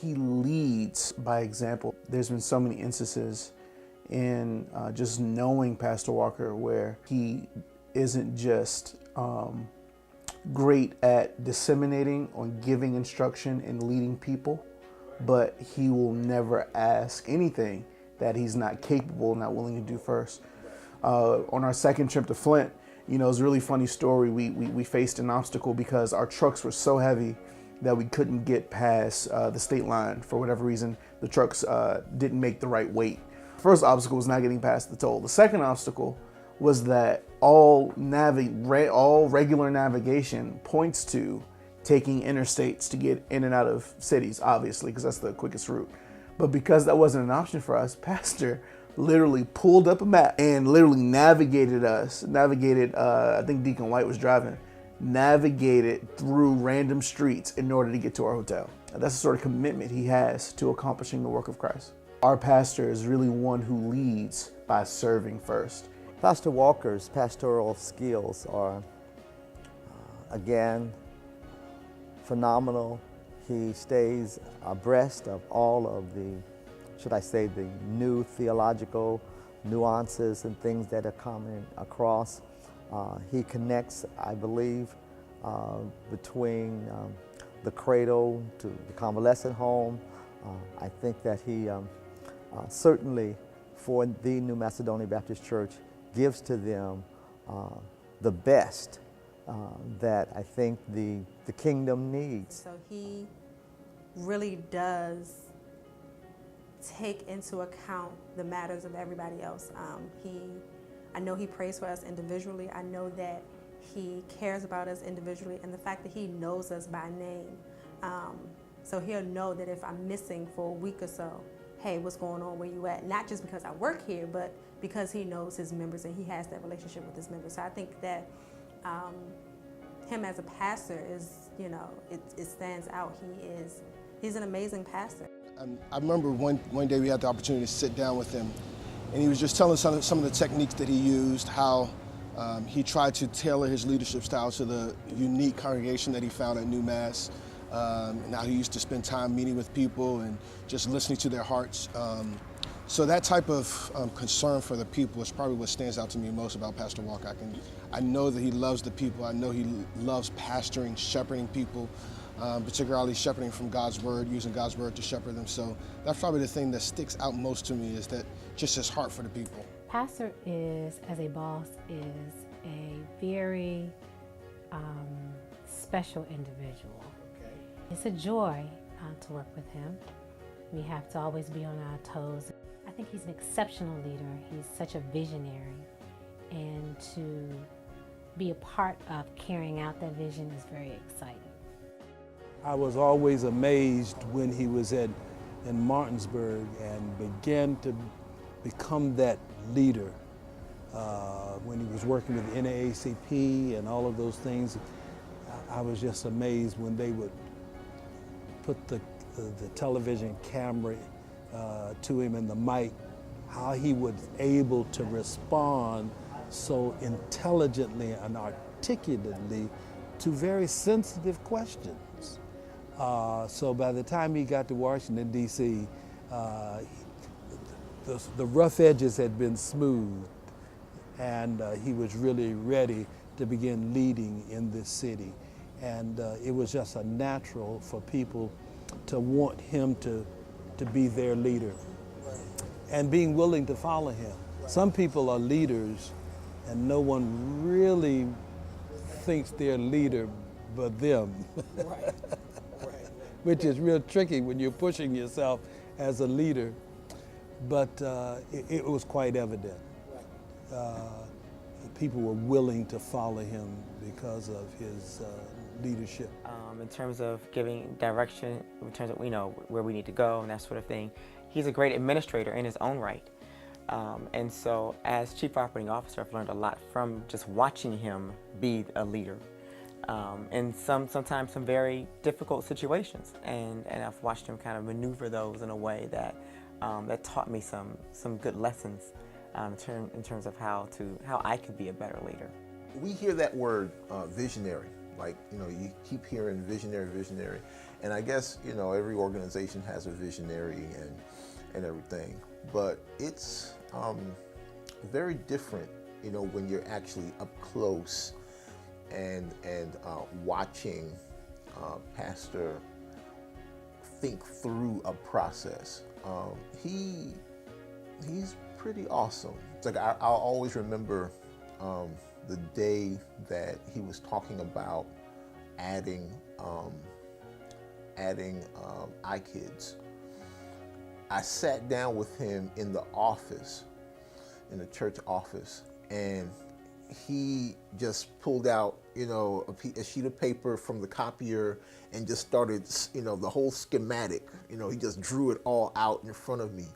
he leads by example. There's been so many instances in just knowing Pastor Walker where he isn't just great at disseminating or giving instruction and leading people, but he will never ask anything that he's not capable, not willing to do first. On our second trip to Flint, you know, it's a really funny story. We faced an obstacle because our trucks were so heavy that we couldn't get past the state line for whatever reason. The trucks didn't make the right weight. First obstacle was not getting past the toll. The second obstacle was that all regular navigation points to taking interstates to get in and out of cities, obviously, because that's the quickest route. But because that wasn't an option for us, Pastor literally pulled up a map and literally navigated, I think Deacon White was driving, navigated through random streets in order to get to our hotel. That's the sort of commitment he has to accomplishing the work of Christ. Our pastor is really one who leads by serving first. Pastor Walker's pastoral skills are, again, phenomenal. He stays abreast of all of the, should I say, the new theological nuances and things that are coming across. He connects, I believe, between the cradle to the convalescent home. I think that he certainly, for the New Macedonia Baptist Church, gives to them the best that I think the kingdom needs. So he really does take into account the matters of everybody else. I know he prays for us individually. I know that he cares about us individually, and the fact that he knows us by name. So he'll know that if I'm missing for a week or so, hey, what's going on, where you at? Not just because I work here, but because he knows his members and he has that relationship with his members. So I think that him as a pastor is, you know, it stands out. He's an amazing pastor. I remember one day we had the opportunity to sit down with him, and he was just telling some of the techniques that he used, how he tried to tailor his leadership style to the unique congregation that he found at New Mass, and how he used to spend time meeting with people and just listening to their hearts. So that type of concern for the people is probably what stands out to me most about Pastor Walker. I know that he loves the people. I know he loves pastoring, shepherding people, particularly shepherding from God's Word, using God's Word to shepherd them. So that's probably the thing that sticks out most to me, is that just his heart for the people. Pastor is, as a boss, is a very special individual. Okay. It's a joy to work with him. We have to always be on our toes. I think he's an exceptional leader. He's such a visionary, and to be a part of carrying out that vision is very exciting. I was always amazed when he was in Martinsburg and began to become that leader. When he was working with the NAACP and all of those things, I was just amazed when they would put the television camera to him and the mic, how he was able to respond so intelligently and articulately to very sensitive questions. So by the time he got to Washington, D.C., the rough edges had been smoothed, and he was really ready to begin leading in this city. And it was just a natural for people to want him to be their leader and being willing to follow him. Some people are leaders and no one really thinks they're leader but them. Right. Which is real tricky when you're pushing yourself as a leader, but it was quite evident. People were willing to follow him because of his leadership. In terms of giving direction, in terms of, you know, where we need to go and that sort of thing, he's a great administrator in his own right. And so as Chief Operating Officer, I've learned a lot from just watching him be a leader in sometimes some very difficult situations. And I've watched him kind of maneuver those in a way that that taught me some good lessons in terms of how I could be a better leader. We hear that word visionary. Like, you know, you keep hearing visionary, visionary. And I guess, you know, every organization has a visionary and everything. But it's very different, you know, when you're actually up close and watching Pastor think through a process. He's pretty awesome. It's like I'll always remember the day that he was talking about adding iKids. I sat down with him in the office, in the church office, and he just pulled out, you know, a sheet of paper from the copier and just started, you know, the whole schematic. You know, he just drew it all out in front of me.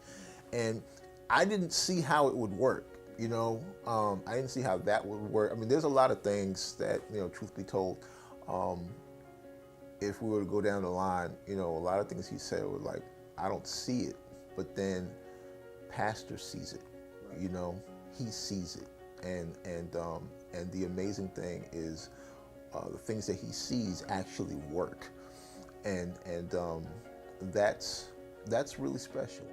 And I didn't see how it would work, you know. I didn't see how that would work. I mean, there's a lot of things that, you know, truth be told, if we were to go down the line, you know, a lot of things he said were like, I don't see it. But then Pastor sees it, you know, he sees it. And the amazing thing is the things that he sees actually work. And that's really special.